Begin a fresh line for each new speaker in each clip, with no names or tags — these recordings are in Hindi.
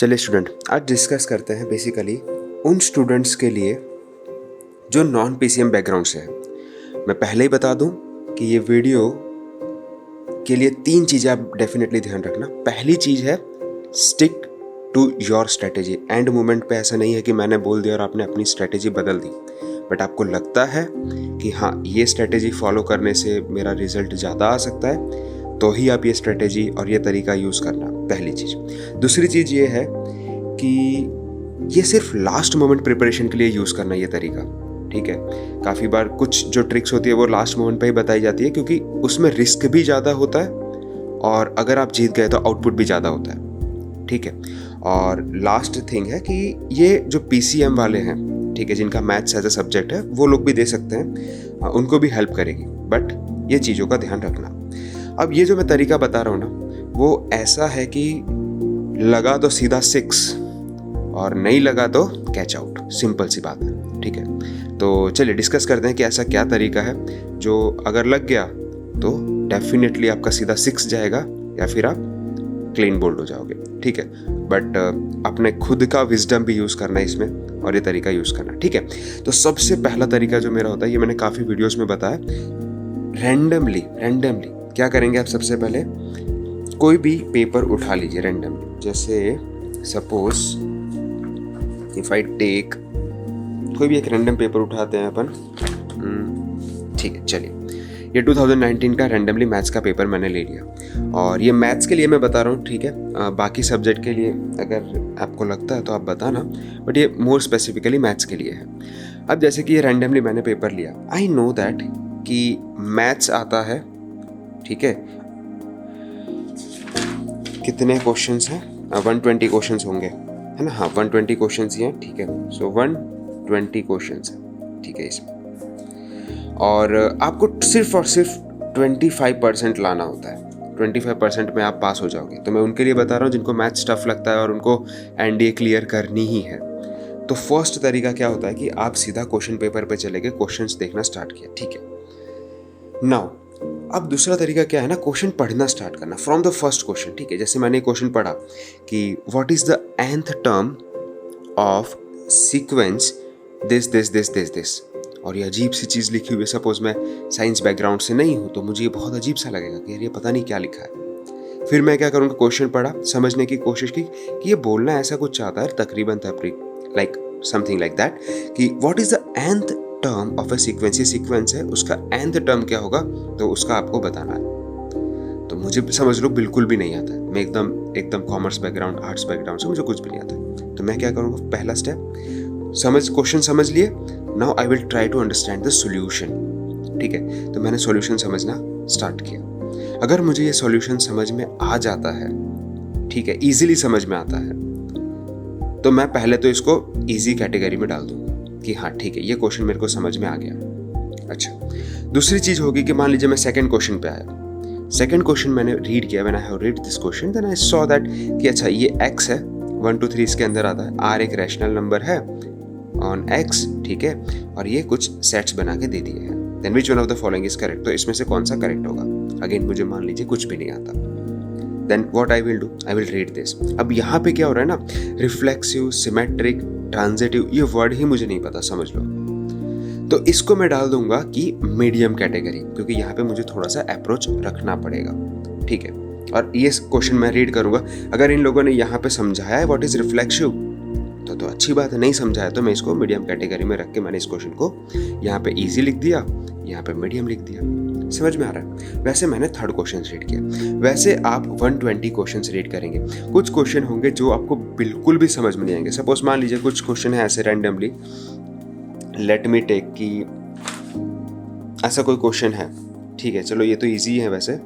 चलिए स्टूडेंट, आज डिस्कस करते हैं बेसिकली उन स्टूडेंट्स के लिए जो नॉन पीसीएम बैकग्राउंड से है। मैं पहले ही बता दूं कि ये वीडियो के लिए 3 चीज़ें आप डेफिनेटली ध्यान रखना। पहली चीज़ है stick to your strategy. End moment पे ऐसा नहीं है कि मैंने बोल दिया और आपने अपनी स्ट्रेटेजी बदल दी, बट आपको लगता है कि हाँ ये स्ट्रेटेजी फॉलो करने से मेरा रिजल्ट ज़्यादा आ सकता है, तो ही आप ये स्ट्रेटेजी और ये तरीका यूज़ करना, पहली चीज़। दूसरी चीज़ ये है कि ये सिर्फ लास्ट मोमेंट प्रिपरेशन के लिए यूज़ करना ये तरीका, ठीक है। काफ़ी बार कुछ जो ट्रिक्स होती है वो लास्ट मोमेंट पे ही बताई जाती है, क्योंकि उसमें रिस्क भी ज़्यादा होता है और अगर आप जीत गए तो आउटपुट भी ज़्यादा होता है, ठीक है। और लास्ट थिंग है कि ये जो पीसीएम वाले हैं, ठीक है, जिनका मैथ्स एज अ सब्जेक्ट है, वो लोग भी दे सकते हैं, उनको भी हेल्प करेगी, बट ये चीज़ों का ध्यान रखना। अब ये जो मैं तरीका बता रहा हूँ ना, वो ऐसा है कि लगा तो सीधा 6 और नहीं लगा तो कैच आउट, सिंपल सी बात है, ठीक है। तो चलिए डिस्कस करते हैं कि ऐसा क्या तरीका है जो अगर लग गया तो डेफिनेटली आपका सीधा 6 जाएगा या फिर आप क्लीन बोल्ड हो जाओगे, ठीक है। बट अपने खुद का विजडम भी यूज़ करना है इसमें और ये तरीका यूज़ करना, ठीक है। तो सबसे पहला तरीका जो मेरा होता है, ये मैंने काफ़ी वीडियोस में बताया, रैंडमली क्या करेंगे आप। सबसे पहले कोई भी पेपर उठा लीजिए रैंडमली, जैसे सपोज इफ आई टेक कोई भी एक रैंडम पेपर उठाते हैं अपन, ठीक है। चलिए ये 2019 का रैंडमली मैथ्स का पेपर मैंने ले लिया, और ये मैथ्स के लिए मैं बता रहा हूँ, ठीक है। बाकी सब्जेक्ट के लिए अगर आपको लगता है तो आप बताना, बट ये मोर स्पेसिफिकली मैथ्स के लिए है। अब जैसे कि ये रैंडमली मैंने पेपर लिया, आई नो दैट कि मैथ्स आता है, ठीक है। कितने क्वेश्चंस हैं? 120 क्वेश्चंस होंगे, है ना। हाँ 120 क्वेश्चंस ही हैं, ठीक है। सो 120 क्वेश्चंस हैं, ठीक है इसमें, और आपको सिर्फ और सिर्फ 25% लाना होता है। 25% में आप पास हो जाओगे। तो मैं उनके लिए बता रहा हूँ जिनको मैथ्स टफ लगता है और उनको एनडीए क्लियर करनी ही है। तो फर्स्ट तरीका क्या होता है कि आप सीधा क्वेश्चन पेपर पे चले गए, क्वेश्चंस देखना स्टार्ट किया, ठीक है। नाउ अब दूसरा तरीका क्या है ना, क्वेश्चन पढ़ना स्टार्ट करना फ्रॉम द फर्स्ट क्वेश्चन, ठीक है। जैसे मैंने क्वेश्चन पढ़ा कि what is the nth term of sequence this, और ये अजीब सी चीज़ लिखी हुई है। सपोज मैं साइंस बैकग्राउंड से नहीं हूँ तो मुझे ये बहुत अजीब सा लगेगा कि यार ये पता नहीं क्या लिखा है। फिर मैं क्या करूँगा, क्वेश्चन पढ़ा, समझने की कोशिश की कि ये बोलना ऐसा कुछ चाहता है, तकरीबन लाइक समथिंग लाइक दैट, कि what is the nth term of a sequence. ये सीक्वेंस है, उसका nth टर्म क्या होगा, तो उसका आपको बताना है। तो मुझे समझ लो बिल्कुल भी नहीं आता है, मैं एकदम कॉमर्स बैकग्राउंड, आर्ट्स बैकग्राउंड से मुझे कुछ भी नहीं आता है। तो मैं क्या करूँगा, पहला स्टेप, क्वेश्चन समझ लिए, now I will try to understand the solution, ठीक है। तो मैंने सॉल्यूशन समझना स्टार्ट किया। अगर मुझे ये सॉल्यूशन समझ में आ जाता है, ठीक है, इजीली समझ में आता है, तो मैं पहले तो इसको इजी कैटेगरी में डाल दूंगा कि हाँ ठीक है, ये क्वेश्चन मेरे को समझ में आ गया। अच्छा, दूसरी चीज होगी कि मान लीजिए मैं सेकंड क्वेश्चन पे आया। सेकंड क्वेश्चन मैंने रीड किया, when I have read this question then I saw that कि अच्छा ये x है, 1 2 3 इसके अंदर आता है, r एक रैशनल नंबर है ऑन x, ठीक है, और ये कुछ सेट्स बना के दे दिए हैं। Then which one of the following is correct, तो इसमें से कौन सा करेक्ट होगा। अगेन मुझे मान लीजिए कुछ भी नहीं आता, then what I will do, I will read this. अब यहाँ पे क्या हो रहा है ना, रिफ्लेक्सिव, सिमेट्रिक, ट्रांजिटिव, ये वर्ड ही मुझे नहीं पता, समझ लो। तो इसको मैं डाल दूंगा कि मीडियम कैटेगरी, क्योंकि यहाँ पे मुझे थोड़ा सा अप्रोच रखना पड़ेगा, ठीक है। और ये क्वेश्चन मैं रीड करूंगा, अगर इन लोगों ने यहाँ पे समझाया है व्हाट इज रिफ्लेक्सिव तो अच्छी बात है, नहीं समझाया तो मैं इसको मीडियम कैटेगरी में रख के मैंने इस क्वेश्चन को यहाँ पे इजी लिख दिया, यहाँ पे मीडियम लिख दिया। समझ में आ रहा है। वैसे मैंने थर्ड क्वेश्चन रीड किया। वैसे आप 120 क्वेश्चन रीड करेंगे। कुछ क्वेश्चन होंगे जो आपको बिल्कुल भी समझ में नहीं आएंगे। सपोज मान लीजिए कुछ क्वेश्चन है ऐसे रैंडमली, लेट मी टेक कि ऐसा कोई क्वेश्चन है, ठीक है, चलो ये तो ईजी है वैसे।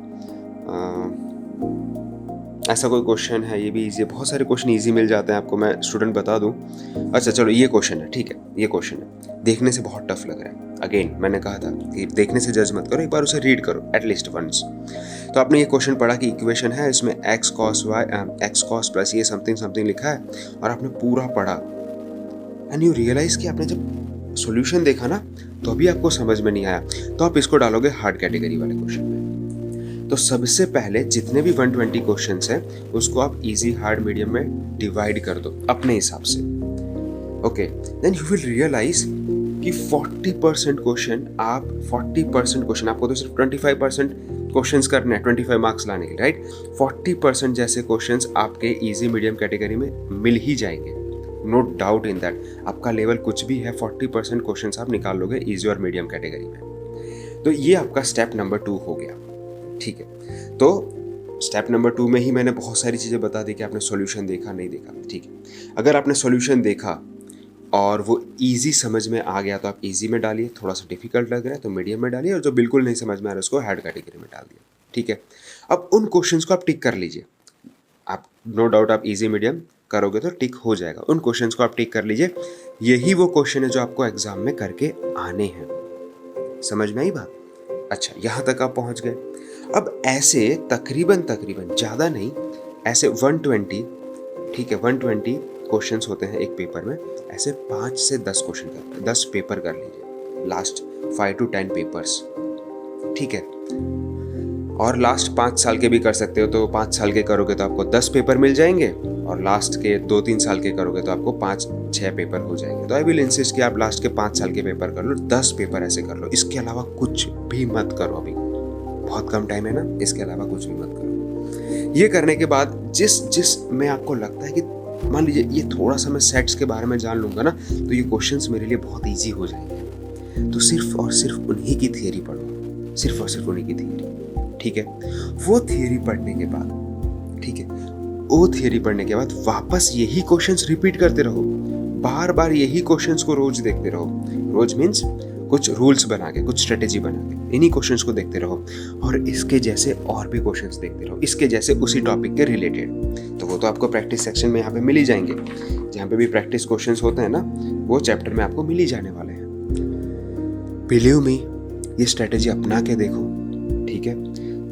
ऐसा कोई क्वेश्चन है, ये भी इजी है, बहुत सारे क्वेश्चन इजी मिल जाते हैं आपको, मैं स्टूडेंट बता दूं। अच्छा चलो ये क्वेश्चन है, ठीक है, ये क्वेश्चन है, देखने से बहुत टफ लग रहा है। अगेन मैंने कहा था कि देखने से जज मत करो, एक बार उसे रीड करो एटलीस्ट वंस। तो आपने ये क्वेश्चन पढ़ा कि इक्वेशन है, इसमें x cos प्लस ये समथिंग लिखा है, और आपने पूरा पढ़ा एंड यू रियलाइज कि आपने जब सॉल्यूशन देखा ना तो अभी आपको समझ में नहीं आया, तो आप इसको डालोगे हार्ड कैटेगरी वाले क्वेश्चन में। तो सबसे पहले जितने भी 120 क्वेश्चंस हैं उसको आप इजी, हार्ड, मीडियम में डिवाइड कर दो अपने हिसाब से। Okay, then you will realize कि 40% क्वेश्चन आपको तो सिर्फ 25% क्वेश्चंस करने हैं 25 मार्क्स लाने के, राइट। 40% जैसे क्वेश्चंस आपके इजी, मीडियम कैटेगरी में मिल ही जाएंगे, नो डाउट इन दैट। आपका लेवल कुछ भी है, 40% क्वेश्चंस आप निकाल लोगे इजी और मीडियम कैटेगरी में। तो ये आपका स्टेप नंबर 2 हो गया, ठीक है। तो स्टेप नंबर 2 में ही मैंने बहुत सारी चीज़ें बता दी कि आपने सॉल्यूशन देखा नहीं देखा, ठीक है। अगर आपने सॉल्यूशन देखा और वो इजी समझ में आ गया तो आप इजी में डालिए, थोड़ा सा डिफिकल्ट लग रहा है तो मीडियम में डालिए, और जो बिल्कुल नहीं समझ में आ रहा है उसको हार्ड कैटेगरी में डाल दिया, ठीक है। अब उन क्वेश्चंस को आप टिक कर लीजिए। आप नो डाउट आप इजी, मीडियम करोगे तो टिक हो जाएगा। उन क्वेश्चंस को आप टिक कर लीजिए। यही वो क्वेश्चन है जो आपको एग्जाम में करके आने हैं। समझ में आई बात? अच्छा, यहाँ तक आप पहुँच गए। अब ऐसे तकरीबन ज़्यादा नहीं, ऐसे 120, ठीक है, 120 क्वेश्चंस होते हैं एक पेपर में। ऐसे 5 से 10 क्वेश्चन 10 पेपर कर लीजिए, लास्ट 5 to 10 पेपर्स, ठीक है। और लास्ट 5 साल के भी कर सकते हो, तो 5 साल के करोगे तो आपको 10 पेपर मिल जाएंगे, और लास्ट के 2-3 साल के करोगे तो आपको 5-6 पेपर हो जाएंगे। तो आई विल इंसिस्ट कि आप लास्ट के 5 साल के पेपर कर लो, 10 पेपर ऐसे कर लो। इसके अलावा कुछ भी मत करो, अभी बहुत कम टाइम है ना, इसके अलावा कुछ भी मत करो। ये करने के बाद जिस में आपको लगता है कि मान लीजिए ये थोड़ा सा मैं सेट्स के बारे में जान लूँगा ना, तो ये क्वेश्चंस मेरे लिए बहुत ईजी हो जाएंगे। तो सिर्फ और सिर्फ उन्हीं की थियरी पढ़ो, सिर्फ और सिर्फ उन्हीं की थियरी, ठीक है। वो थियरी पढ़ने के बाद, ठीक है, वो थियरी पढ़ने के बाद वापस यही क्वेश्चंस रिपीट करते रहो, बार बार यही क्वेश्चंस को रोज देखते रहो। रोज मीन्स कुछ रूल्स बना के, कुछ स्ट्रेटेजी बना के इन्हीं क्वेश्चंस को देखते रहो, और इसके जैसे और भी क्वेश्चंस देखते रहो, इसके जैसे उसी टॉपिक के रिलेटेड। तो वो तो आपको प्रैक्टिस सेक्शन में यहाँ पे मिल ही जाएंगे, जहाँ पे भी प्रैक्टिस क्वेश्चंस होते हैं ना, वो चैप्टर में आपको मिल ही जाने वाले हैं। बिलीव मी, ये स्ट्रेटेजी अपना के देखो, ठीक है।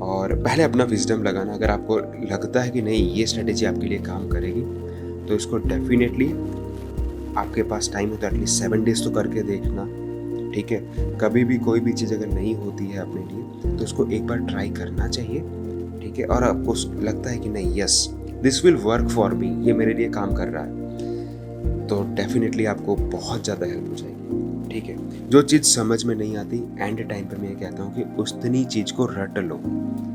और पहले अपना विजडम लगाना। अगर आपको लगता है कि नहीं ये स्ट्रेटेजी आपके लिए काम करेगी, तो इसको डेफिनेटली, आपके पास टाइम हो तो एटलीस्ट 7 डेज तो करके देखना, ठीक है। कभी भी कोई भी चीज़ अगर नहीं होती है अपने लिए, तो उसको एक बार ट्राई करना चाहिए, ठीक है। और आपको लगता है कि नहीं, yes this will work for me, ये मेरे लिए काम कर रहा है, तो डेफिनेटली आपको बहुत ज़्यादा हेल्प हो जाएगी, ठीक है। जो चीज़ समझ में नहीं आती, एंड टाइम पे मैं ये कहता हूँ कि उतनी चीज़ को रट लो।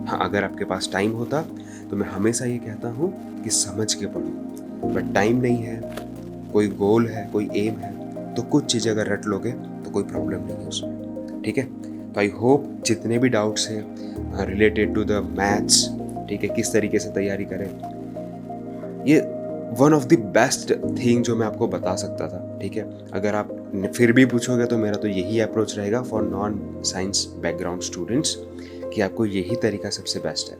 हाँ, अगर आपके पास टाइम होता तो मैं हमेशा ये कहता हूँ कि समझ के पढ़ो, बट टाइम नहीं है, कोई गोल है, कोई एम है, तो कुछ चीज़ अगर रट लोगे तो कोई प्रॉब्लम नहीं है उसमें, ठीक है। तो आई होप जितने भी डाउट्स हैं रिलेटेड टू द मैथ्स, ठीक है, किस तरीके से तैयारी करें, ये one of the best thing जो मैं आपको बता सकता था, ठीक है। अगर आप फिर भी पूछोगे तो मेरा तो यही अप्रोच रहेगा for non science background students, कि आपको यही तरीका सबसे बेस्ट है।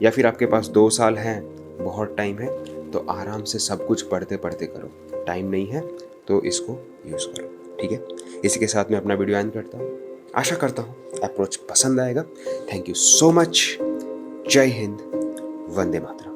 या फिर आपके पास 2 साल हैं, बहुत टाइम है, तो आराम से सब कुछ पढ़ते पढ़ते करो। टाइम नहीं है तो इसको यूज़ करो, ठीक है। इसी के साथ मैं अपना वीडियो एंड करता हूँ। आशा करता हूँ अप्रोच पसंद आएगा। Thank you so much. जय हिंद, वंदे मातरम।